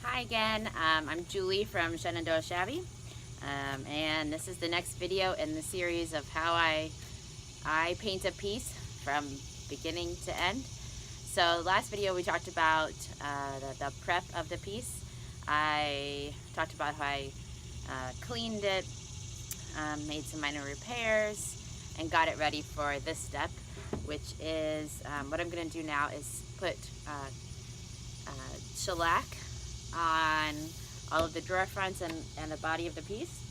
Hi again, I'm Julie from Shenandoah Shabby, and this is the next video in the series of how I paint a piece from beginning to end. So last video we talked about the prep of the piece. I talked about how I cleaned it, made some minor repairs, and got it ready for this step, which is what I'm going to do now is put shellac on all of the drawer fronts and the body of the piece.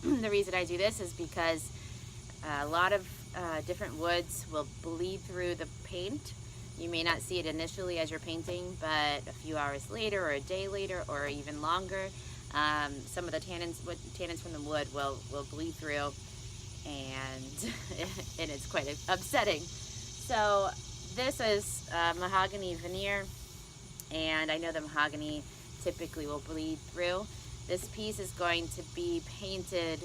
The reason I do this is because a lot of different woods will bleed through the paint. You may not see it initially as you're painting, but a few hours later or a day later or even longer, some of the tannins from the wood will bleed through, and it's quite upsetting. So this is mahogany veneer, and I know the mahogany typically will bleed through. This piece is going to be painted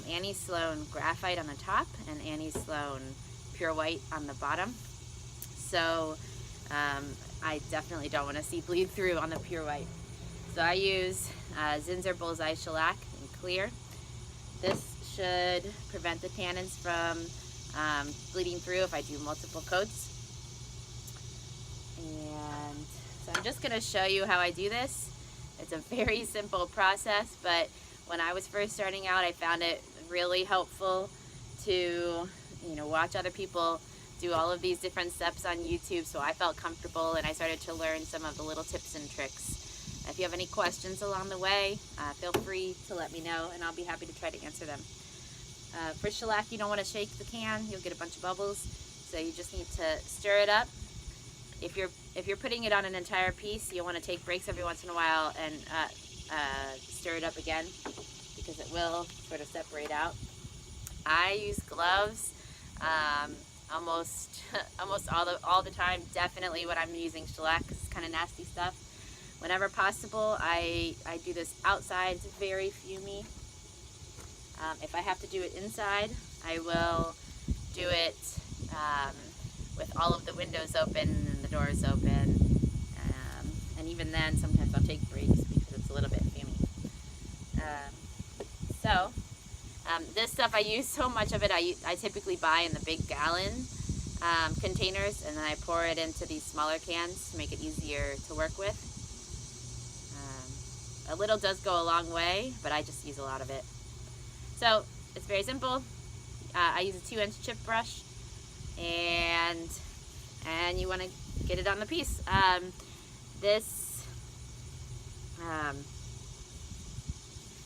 Annie Sloan Graphite on the top and Annie Sloan Pure White on the bottom. So I definitely don't want to see bleed through on the Pure White. So I use Zinsser Bullseye Shellac in clear. This should prevent the tannins from bleeding through if I do multiple coats. And so I'm just going to show you how I do this. It's a very simple process, but when I was first starting out, I found it really helpful to, watch other people do all of these different steps on YouTube, so I felt comfortable and I started to learn some of the little tips and tricks. If you have any questions along the way, feel free to let me know and I'll be happy to try to answer them. For shellac, you don't want to shake the can, you'll get a bunch of bubbles, so you just need to stir it up. If you're putting it on an entire piece, you'll want to take breaks every once in a while and stir it up again, because it will sort of separate out. I use gloves almost all the time, definitely when I'm using shellac, 'cause it's kind of nasty stuff. Whenever possible, I do this outside. It's very fumey. If I have to do it inside, I will do it with all of the windows open and the doors open, and even then sometimes I'll take breaks because it's a little bit fumey. This stuff, I use so much of it, I typically buy in the big gallon containers, and then I pour it into these smaller cans to make it easier to work with. A little does go a long way, but I just use a lot of it. So it's very simple. I use a 2-inch chip brush, and you want to get it on the piece. This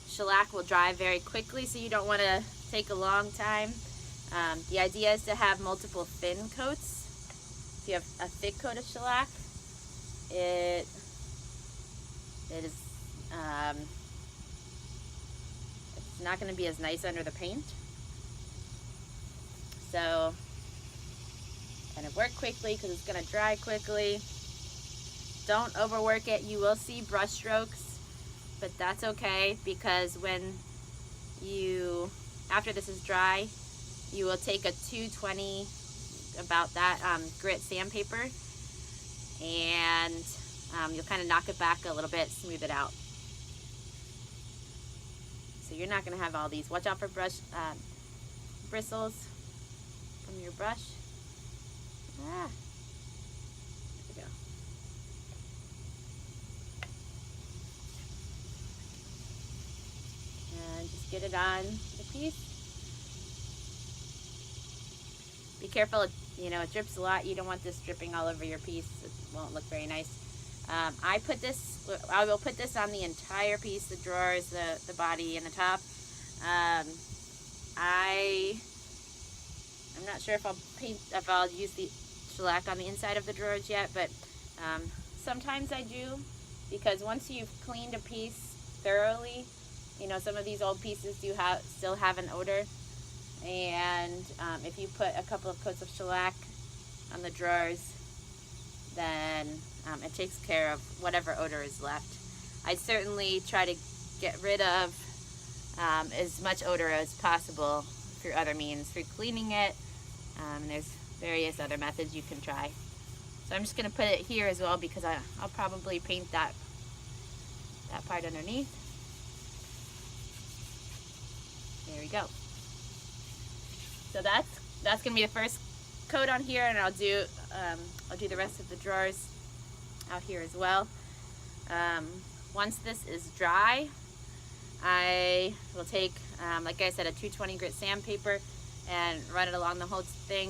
shellac will dry very quickly, so you don't want to take a long time. The idea is to have multiple thin coats. If you have a thick coat of shellac, it is it's not going to be as nice under the paint. So kind of work quickly because it's going to dry quickly. Don't overwork it. You will see brush strokes, but that's okay, because after this is dry, you will take a 220, about that, grit sandpaper, and you'll kind of knock it back a little bit, smooth it out. So you're not going to have all these. Watch out for brush bristles from your brush. There we go. And just get it on the piece. Be careful, it drips a lot. You don't want this dripping all over your piece. It won't look very nice. I will put this on the entire piece, the drawers, the body, and the top. I'm not sure if I'll use the shellac on the inside of the drawers yet, but sometimes I do, because once you've cleaned a piece thoroughly, some of these old pieces still have an odor, and if you put a couple of coats of shellac on the drawers, then it takes care of whatever odor is left. I certainly try to get rid of as much odor as possible through other means, through cleaning it. There's various other methods you can try. So I'm just going to put it here as well, because I'll probably paint that that part underneath. There we go. So that's gonna be the first coat on here, and I'll do the rest of the drawers out here as well. Once this is dry, I will take, like I said, a 220 grit sandpaper and run it along the whole thing.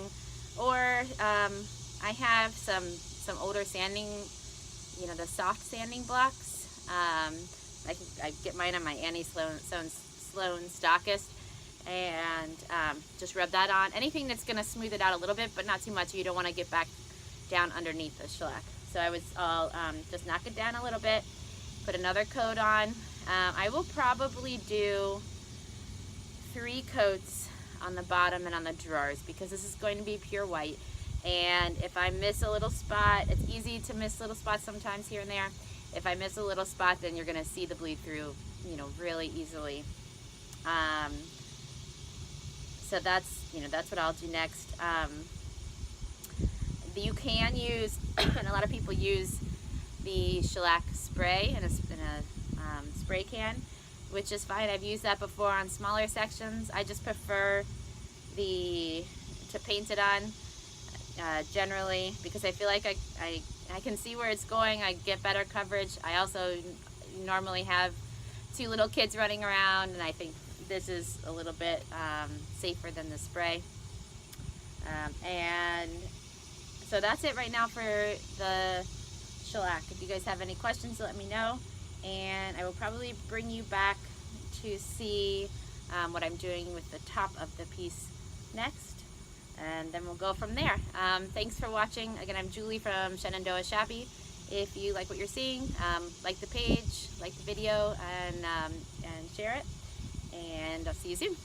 Or I have some older sanding, you know, the soft sanding blocks. I get mine on my Annie Sloan Stockist, and just rub that on. Anything that's going to smooth it out a little bit, but not too much. You don't want to get back down underneath the shellac. So I'll just knock it down a little bit, put another coat on. I will probably do 3 coats on the bottom and on the drawers, because this is going to be pure white. And if I miss a little spot, it's easy to miss little spots sometimes here and there. If I miss a little spot, then you're going to see the bleed through, you know, really easily. So that's what I'll do next. You can use, and a lot of people use the shellac spray in a spray can, which is fine. I've used that before on smaller sections. I just prefer to paint it on generally, because I feel like I can see where it's going. I get better coverage. I also normally have 2 little kids running around, and I think this is a little bit safer than the spray. And so that's it right now for the shellac. If you guys have any questions, let me know, and I will probably bring you back to see what I'm doing with the top of the piece next, and then we'll go from there. Thanks for watching. Again, I'm Julie from Shenandoah Shabby. If you like what you're seeing, like the page, like the video, and share it, and I'll see you soon.